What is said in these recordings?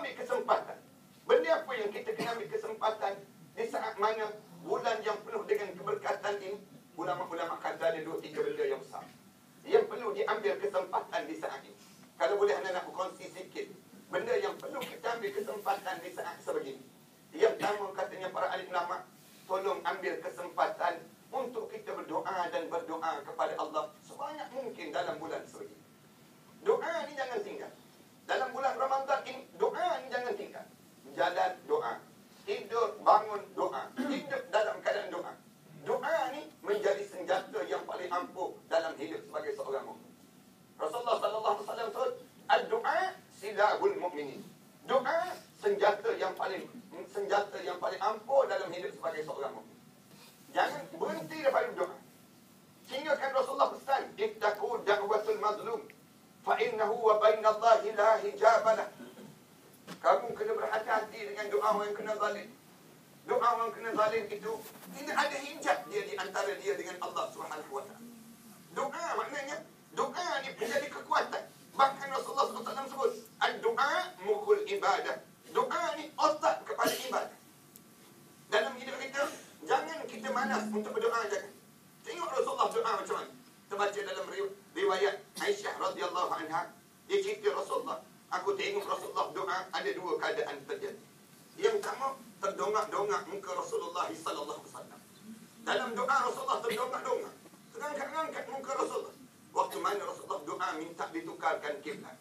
ambil kesempatan. Benda apa yang kita kena ambil kesempatan di saat mana bulan yang penuh dengan keberkatan ini? Ulama-ulama kata ada 2-3 benda yang besar yang perlu diambil kesempatan di saat ini. Kalau boleh anda nak berkongsi sikit benda yang perlu kita ambil kesempatan di saat sebegini. Yang pertama katanya para ahli ulama, tolong ambil kesempatan untuk kita berdoa dan berdoa kepada Allah sebanyak mungkin dalam bulan sebegini. Doa ni jangan tinggal. Dalam bulan Ramadan ini, doa ni jangan tinggal. Jalan doa, tidur bangun doa, hidup dalam keadaan doa. Doa ni menjadi senjata yang paling ampuh dalam hidup sebagai seorang mukmin. Rasulullah sallallahu alaihi wasallam sebut, "Ad-du'a silahul mukminin." Doa senjata yang paling ampuh dalam hidup sebagai seorang mukmin. Jangan berhenti daripada doa. Sehingga kan Rasulullah pesan, "Ittaqu da'watul mazlum, fa innahu wa bainallahi la hijabalah." Kamu kena berhati-hati dengan doa orang yang kena zalim. Doa orang kena zalim itu tidak ada hijab dia di antara dia dengan Allah Subhanahu wa taala. Doa maknanya doa ni menjadi kekuatan. Bahkan Rasulullah SAW sebut, "Ad-du'a mukhul ibadah." Doa ni otak kepada ibadah. Dalam hidup kita, jangan kita malas untuk berdoa, jangan. Tengok Rasulullah doa macam mana. Terbaca dalam riwayat Aisyah radhiyallahu anha, dia cerita Rasulullah, aku tengok Rasulullah doa ada 2 keadaan terjadi. Yang pertama, terdongak-dongak muka Rasulullah sallallahu alaihi wasallam. Dalam doa Rasulullah terdongak-dongak, terangkat-angkat muka Rasulullah. Waktu mana Rasulullah doa minta ditukarkan kiblat.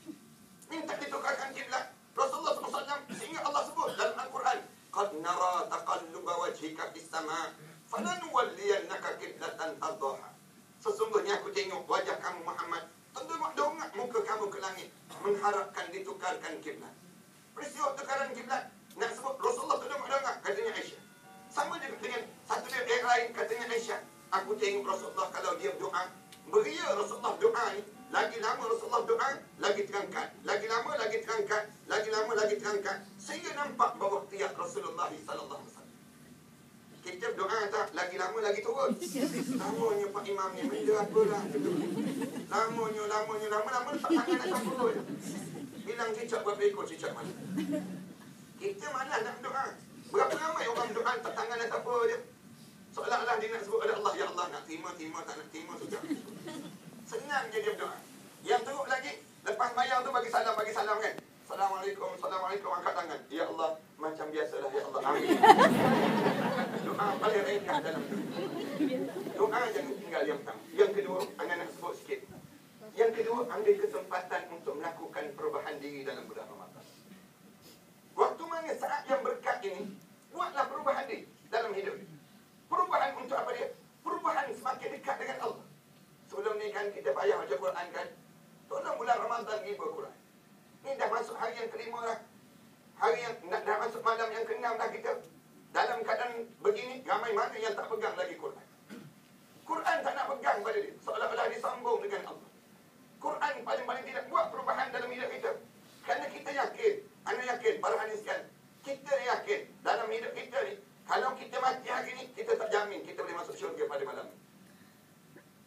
Minta ditukarkan kiblat. Rasulullah SAW sehingga Allah sebut dalam Al-Quran, "Qad nara taqalluba wajhika fis sama', falanuwalliyannaka qiblatan tardaha." Sesungguhnya aku tengok wajah kamu Muhammad, terdongak muka kamu ke langit, mengharapkan ditukarkan kiblat. Peristiwa tukaran kiblat nak sebut Rasulullah terdongak-dongak, katanya Aisyah. Sama juga dengan satu yang lain, katanya Aisyah, aku tengok Rasulullah kalau dia berdoa, beria Rasulullah doa ni, lagi lama Rasulullah doa, lagi terangkat, lagi lama lagi terangkat, lagi lama lagi terangkat, sehingga nampak bawah tiap Rasulullah sallallahu alaihi wasallam. Kita berdoa tak, lagi lama lagi turun. Lamanya Pak Imam ni, benda apalah. Lamanya lama-lama tak tangan nak campur je. Bilang cicak berapa ekor cicak mana. Kita malas nak berdoa. Berapa ramai orang berdoa tak tangan nak campur je. Seolah-olah dia nak sebut ada Allah, ya Allah, nak terima, tak nak terima sudah. Senang je dia berdoa. Yang teruk lagi, lepas bayar tu bagi salam kan. Assalamualaikum, angkat tangan. Ya Allah, macam biasalah ya Allah. Amin. Doa paling ringkas dalam dunia. Doa jangan tinggal yang pertama. Yang kedua, anda nak sebut sikit. Yang kedua, ambil kesempatan untuk melakukan perubahan diri dalam bulan Ramadan. Waktu mana saat yang berkat ini, buatlah perubahan diri dalam hidup. Perubahan untuk apa dia? Perubahan semakin dekat dengan Allah. Sebelum ni kan kita payah baca Quran kan. Tolong bulan Ramadan pergi berquran. Ni dah masuk hari yang kelima lah. Hari yang dah masuk malam yang ke-6 dah kita. Dalam keadaan begini, ramai mana yang tak pegang lagi Quran. Quran tak nak pegang pada dia. Seolah-olah disambung dengan Allah. Quran paling-paling tidak buat perubahan dalam hidup kita. Kerana kita yakin, anda yakin, para hadis kan, kita yakin dalam hidup kita ni, kalau kita mati hari ni, kita tak jamin kita boleh masuk syurga pada malam ni.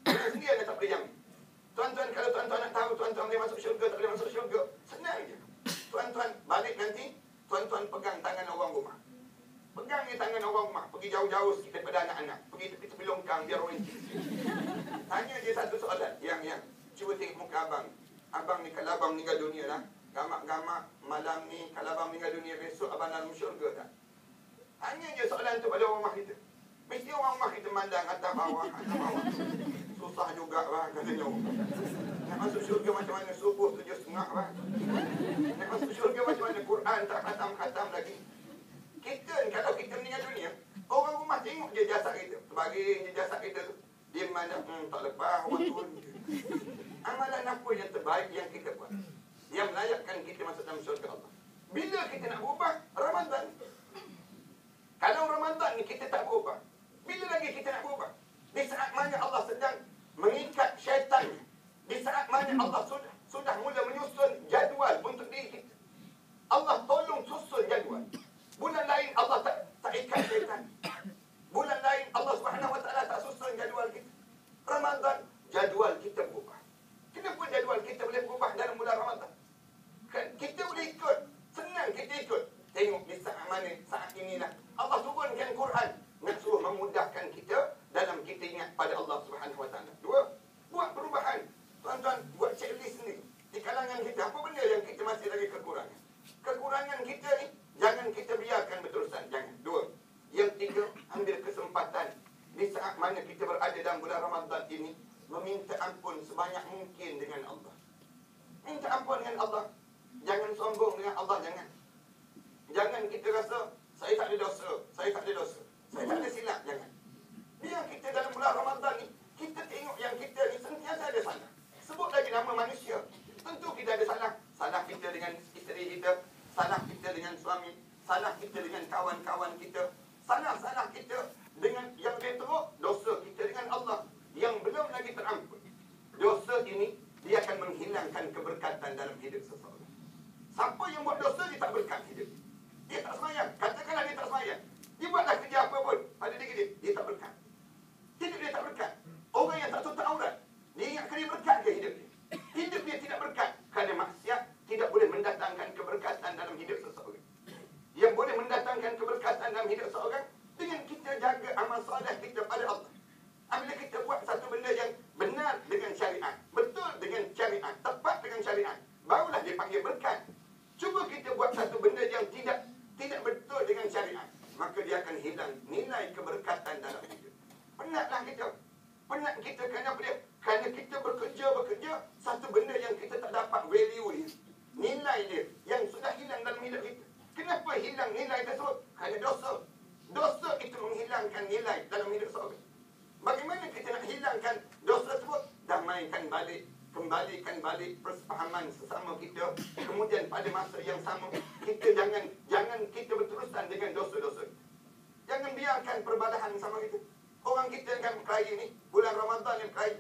Kita sendiri anda tak boleh jamin. Tuan-tuan, kalau tuan-tuan nak tahu tuan-tuan boleh masuk syurga, tak boleh masuk syurga, senang je. Tuan-tuan balik nanti, tuan-tuan pegang tangan orang rumah. Pegang ni tangan orang rumah, pergi jauh-jauh sikit daripada anak-anak. Pergi tepi-tepi longkang, biar orang incik. Tanya dia satu soalan, yang cuba tengok muka abang. Abang ni kalau abang meninggal dunia lah, gamak-gamak malam ni, kalau abang meninggal dunia besok, abang dalam syurga tak? Tanya je soalan tu pada orang rumah kita. Mesti orang rumah kita mandang atas bawah. Susah juga lah katanya. Nak masuk syurga macam mana subuh 7.30 lah. Nak masuk syurga macam mana Quran tak khatam-khatam lagi. Kita ni kalau kita meninggal dunia, orang rumah tengok je jasad kita. Terbaring je jasad kita tu. Dia mandang, tak lepas orang turun. Amalan apa yang terbaik yang kita buat, yang melayakkan kita masuk dalam syurga Allah? Bila kita nak berubah? Ramadan. Kalau Ramadan ni kita tak berubah, bila lagi kita nak berubah? Di saat mana Allah sedang mengikat syaitan, di saat mana Allah sudah mula menyusun jadual untuk diri kita. Allah tolong susun jadual. Bulan lain Allah tak ikat syaitan. Bulan lain Allah Subhanahu Wa Taala tak susun jadual kita. Ramadan, jadual kita berubah. Kenapa jadual kita boleh berubah dalam bulan Ramadan? Kita boleh ikut. Senang kita minta ampun sebanyak mungkin dengan Allah. Minta ampun dengan Allah. Jangan sombong dengan Allah, jangan. Jangan kita rasa, saya tak ada dosa, saya tak ada dosa, saya tak ada silap, jangan. Biar kita dalam bulan Ramadan ni, kita tengok yang kita ni sentiasa ada salah. Sebut lagi nama manusia. Tentu kita ada salah. Salah kita dengan isteri kita, salah kita dengan suami, salah kita dengan kawan-kawan kita, salah kita dengan yang lebih teruk, dosa kita dengan Allah yang belum lagi terampun. Dosa ini, dia akan menghilangkan keberkatan dalam hidup seseorang. Siapa yang buat dosa, dia tak berkat hidup. Dia tak semayang. Katakanlah dia tak semayang. Dia buatlah kerja apa pun pada diri dia tak berkat. Hidup dia tak berkat. Orang yang tak tutup aurat, dia ingatkan dia berkat ke hidup dia? Hidup dia tidak berkat. Kerana maksiat tidak boleh mendatangkan keberkatan dalam hidup seseorang. Yang boleh mendatangkan keberkatan dalam hidup seseorang dengan kita jaga amal soleh kita pada Allah. Apabila kita buat satu benda yang benar dengan syariat, betul dengan syariat, tepat dengan syariat, barulah dipanggil berkat. Cuba kita buat satu benda yang tidak betul dengan syariat, maka dia akan hilang nilai keberkatan dalam hidup. Penatlah kita. Penat kita kerana apa dia? Kerana kita bekerja satu benda yang kita tak dapat value dia, nilai dia, yang sudah hilang dalam hidup kita. Kenapa hilang nilai tersebut? Kerana dosa. Dosa itu menghilangkan nilai dalam hidup seorang. Bagaimana kita nak hilangkan dosa tersebut? Damaikan balik, kembalikan balik persefahaman sesama kita. Kemudian pada masa yang sama, kita jangan kita berterusan dengan dosa-dosa. Jangan biarkan perbalahan sama kita. Orang kita yang kan berkelahi ni, bulan Ramadan yang berkelahi.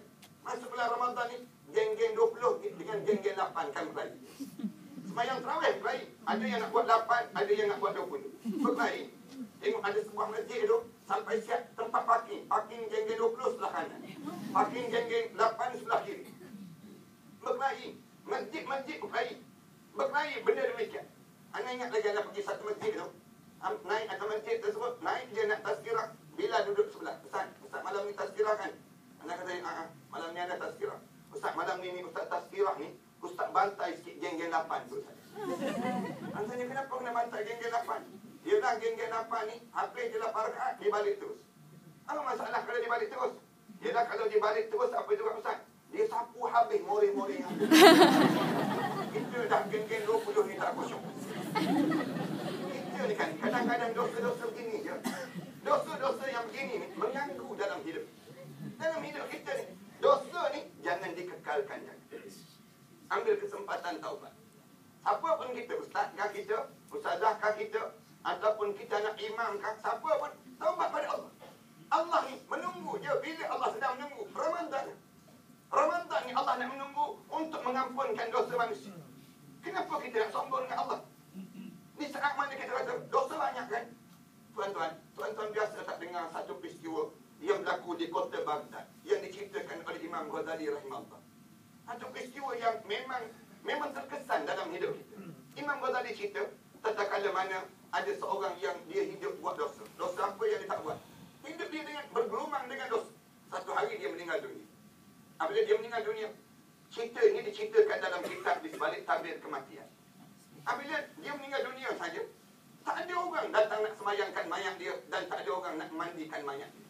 Masuk bulan Ramadan ni, geng-geng 20 dengan geng-geng 8 kan berkelahi. Semayang terawih berkelahi. Ada yang nak buat 8, ada yang nak buat 20. Berkelahi. Tengok ada sebuah masjid tu, sampai siap tempat parking. Parking geng-geng 20 sebelah kanan. Parking geng-geng 8 sebelah kiri. Berkelahi. Masjid berkelahi. Berkelahi benda demikian. Anda ingat lagi anda pergi satu masjid tu. Naik atas masjid tersebut, naik dia nak tazkirah. Bila duduk sebelah, Ustaz malam ni tazkirah kan? Anda kata, malam ni ada tazkirah. Ustaz malam ni Ustaz tazkirah ni, Ustaz bantai sikit geng-geng 8 tu Ustaz. Anda tanya kenapa kena bantai geng-geng 8? Dia dah geng-geng 8 ni, habis je 8 rakaat, dia balik terus. Apa masalah kalau dia balik terus? Dia dah kalau dia balik terus, apa juga Ustaz? Dia sapu habis, mori-mori. Kita dah geng-geng 20 ni tak kosong. Kita ni kan, kadang-kadang dosa-dosa begini je. Dosa-dosa yang begini ni mengganggu dalam hidup. Dalam hidup kita ni, dosa ni jangan dikekalkan. Ambil kesempatan taubat. Siapa pun kita, ustazkah kita, ustazahkah kita, ataupun kita nak imamkah, siapa pun, taubat pada Allah. Allah ni menunggu je. Bila Allah sedang menunggu? Ramadan ni Allah nak menunggu untuk mengampunkan dosa manusia. Kenapa kita nak sombong dengan Allah? Di saat mana kita kata, dosa banyak kan? Tuan-tuan biasa tak dengar satu peristiwa yang berlaku di kota Baghdad yang diceritakan oleh Imam Ghazali rahimahullah. Satu peristiwa yang memang terkesan dalam hidup kita. Imam Ghazali cerita tatkala mana ada seorang yang dia hidup buat dosa. Dosa apa yang dia tak buat? Hidup dia dengan bergelumang dengan dosa. Satu hari dia meninggal dunia. Apabila dia meninggal dunia, cerita ini diceritakan dalam kitab di sebalik tabir kematian. Apabila dia meninggal dunia saja, tak ada orang datang nak semayangkan mayat dia dan tak ada orang nak mandikan mayat dia.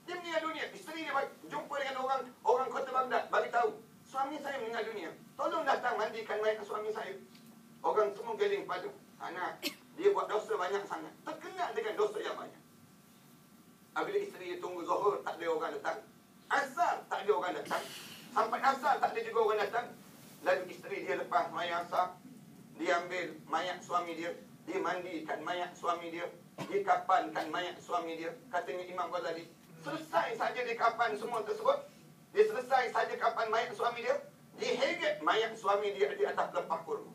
Dia meninggal dunia. Isteri dia jumpa dengan orang kota Baghdad, bagi tahu, suami saya meninggal dunia. Tolong datang mandikan mayat suami saya. Orang semua geling pada. Anak, dia buat dosa banyak sangat. Terkena dengan dosa yang banyak. Apabila isteri dia tunggu Zuhur, tak ada orang datang. Asar, tak ada orang datang. Sampai asar, tak ada juga orang datang. Lalu isteri dia lepas mayat asar, dia ambil mayat suami dia, dia mandikan mayat suami dia, dia kapankan mayat suami dia. Katanya Imam Ghazali, selesai saja dia kapan semua tersebut, dia selesai saja kapan mayat suami dia, dia heret mayat suami dia di atas lepah kurma.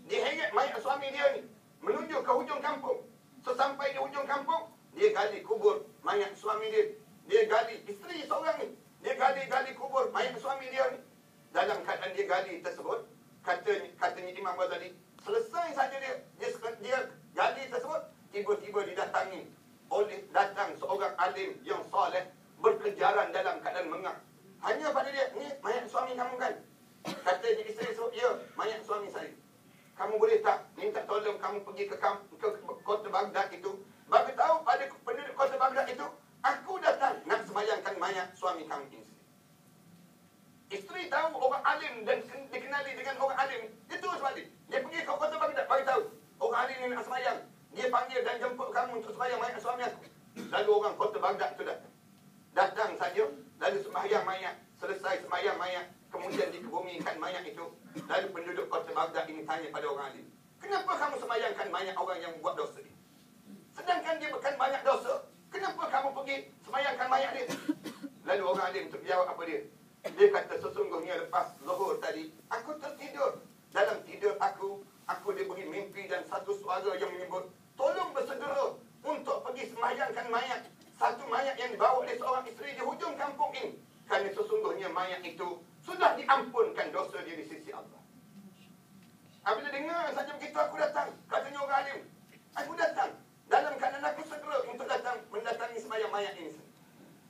Dia heret mayat suami dia ni menuju ke hujung kampung. Sesampai di hujung kampung, dia gali kubur mayat suami dia. Dia gali, isteri seorang ni, dia gali kubur mayat suami dia ni. Dalam keadaan dia gali tersebut, katanya Imam Ghazali, selesai saja dia gali tersebut, tiba-tiba datang seorang alim yang soleh, berkejaran dalam keadaan mengah. Hanya pada dia, ni mayat suami kamu kan? Katanya isteri tersebut, ya, mayat suami saya. Kamu boleh tak minta tolong kamu pergi ke kota Baghdad itu, bagi tahu pada penduduk kota Baghdad itu, aku datang nak sembahyangkan mayat suami kamu ini. Isteri tahu orang alim dan dikenali dengan orang alim. Itu sebab dia pergi ke kota Baghdad, bagi tahu orang alim ni nak sembahyang. Dia panggil dan jemput kamu untuk sembahyang mayat suami aku. Lalu orang kota Baghdad tu datang. Datang saja, lalu sembahyang mayat. Selesai sembahyang mayat, kemudian dikebumikan mayat itu. Lalu penduduk kota Baghdad ini tanya pada orang alim, kenapa kamu sembahyangkan mayat orang yang buat dosa ini? Sedangkan dia bukan banyak dosa. Kenapa kamu pergi sembahyangkan mayat dia? Lalu orang alim terjawab apa dia? Dia kata, sesungguhnya lepas zuhur tadi, aku tertidur. Dalam tidur aku diberi mimpi dan satu suara yang menyebut, tolong bersegera untuk pergi sembahyangkan mayat. Satu mayat yang dibawa oleh seorang isteri di hujung kampung ini. Kerana sesungguhnya mayat itu sudah diampunkan dosa dia di sisi Allah. Apabila dengar saja begitu, aku datang. Katanya orang alim, aku datang dalam keadaan aku segera untuk datang mendatangi sembahyang mayat ini.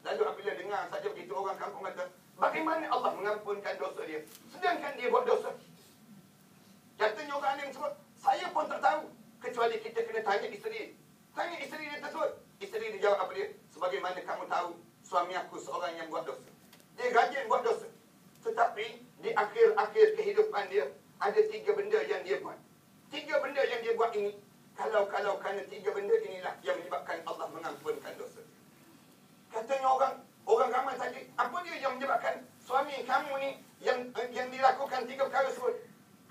Lalu apabila dengar saja begitu, orang kampung kata, bagaimana Allah mengampunkan dosa dia sedangkan dia buat dosa? Katanya orang alim sebut, saya pun tak tahu, kecuali kita kena tanya isteri. Tanya isteri dia tersebut. Isteri dia jawab apa dia? Sebagaimana kamu tahu, suami aku seorang yang buat dosa. Dia rajin buat dosa. Tetapi di akhir-akhir kehidupan dia, ada 3 benda yang dia buat. 3 benda yang dia buat ini, kalau kerana 3 benda inilah yang menyebabkan Allah mengampunkan dosa. Katanya orang ramai tadi, apa dia yang menyebabkan suami kamu ni yang dilakukan 3 perkara tersebut?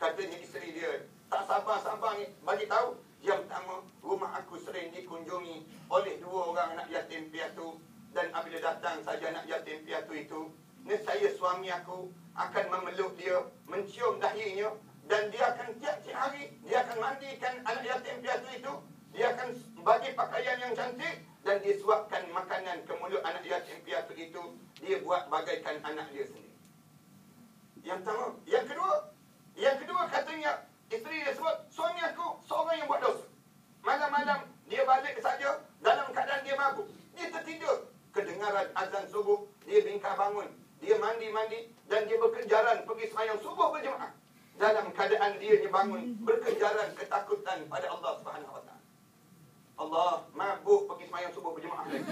Katanya isteri dia tak sabar-sabar ni bagi tahu. Yang pertama, rumah aku sering dikunjungi oleh 2 orang anak yatim piatu, dan apabila datang saja anak yatim piatu itu, nescaya suami aku akan memeluk dia, mencium dahinya, dan dia akan tiap-tiap hari dia akan mandikan anak yatim piatu itu, dia akan bagi pakaian yang cantik, dan dia suapkan makanan ke mulut anak yatim piatu itu. Dia buat bagaikan anak dia sendiri. Yang pertama. Yang kedua katanya, isteri dia sebut, suami aku seorang yang buat dosa. Malam-malam dia balik saja dalam keadaan dia mabuk. Dia tertidur. Kedengaran azan subuh, dia bingkah bangun. Dia mandi-mandi dan dia berkejaran pergi sembahyang subuh berjemaah. Dalam keadaan dia bangun berkejaran ketakutan pada Allah Subhanahu Wa Taala. Allah, mabuk pergi sembahyang subuh berjemaah lagi.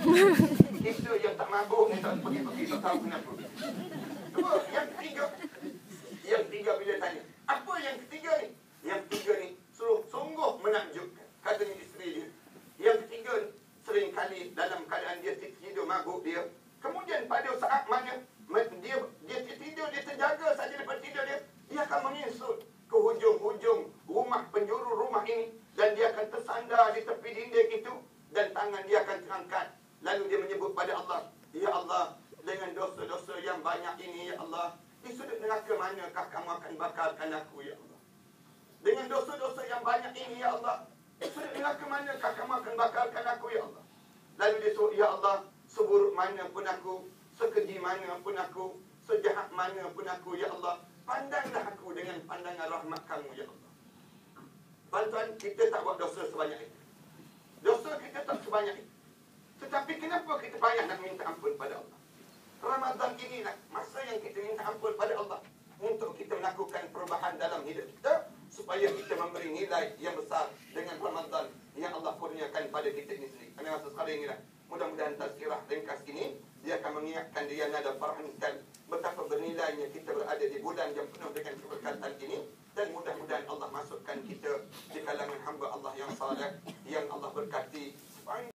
Kita yang tak mabuk ni tak pergi-pergi, tak tahu kenapa. Dua, yang ketiga bila tanya, apa yang ketiga ni? Yang ketiga ni sungguh menakjubkan, katanya isteri dia. Yang ketiga ni, seringkali dalam keadaan dia tidur mabuk dia, kemudian pada saat mana dia tidur, dia terjaga saja daripada tidur dia akan mengisut ke hujung-hujung rumah, penjuru rumah ini, dan dia akan tersandar di tepi dinding itu, dan tangan dia akan terangkat. Lalu dia menyebut pada Allah, ya Allah, dengan dosa-dosa yang banyak ini, ya Allah, di sudut neraka manakah kamu akan bakarkan aku, ya Allah? Dengan dosa-dosa yang banyak ini, ya Allah, di sudut neraka manakah kamu akan bakarkan aku, ya Allah? Lalu dia suruh, ya Allah, seburuk mana pun aku, sekeji mana pun aku, sejahat mana pun aku, ya Allah, pandanglah aku dengan pandangan rahmat kamu, ya Allah. Tuan-tuan, kita tak buat dosa sebanyak itu. Dosa kita tak sebanyak itu. Tetapi kenapa kita payah nak minta ampun pada Allah? Ramadan inilah masa yang kita minta ampun pada Allah untuk kita melakukan perubahan dalam hidup kita, supaya kita memberi nilai yang besar dengan Ramadan yang Allah kurniakan pada kita ini sendiri. Kerana masa sekarang inilah, mudah-mudahan tazkirah ringkas ini dia akan mengingatkan dia dan fahamikan betapa bernilainya kita berada di bulan yang penuh dengan keberkatan ini, dan mudah-mudahan Allah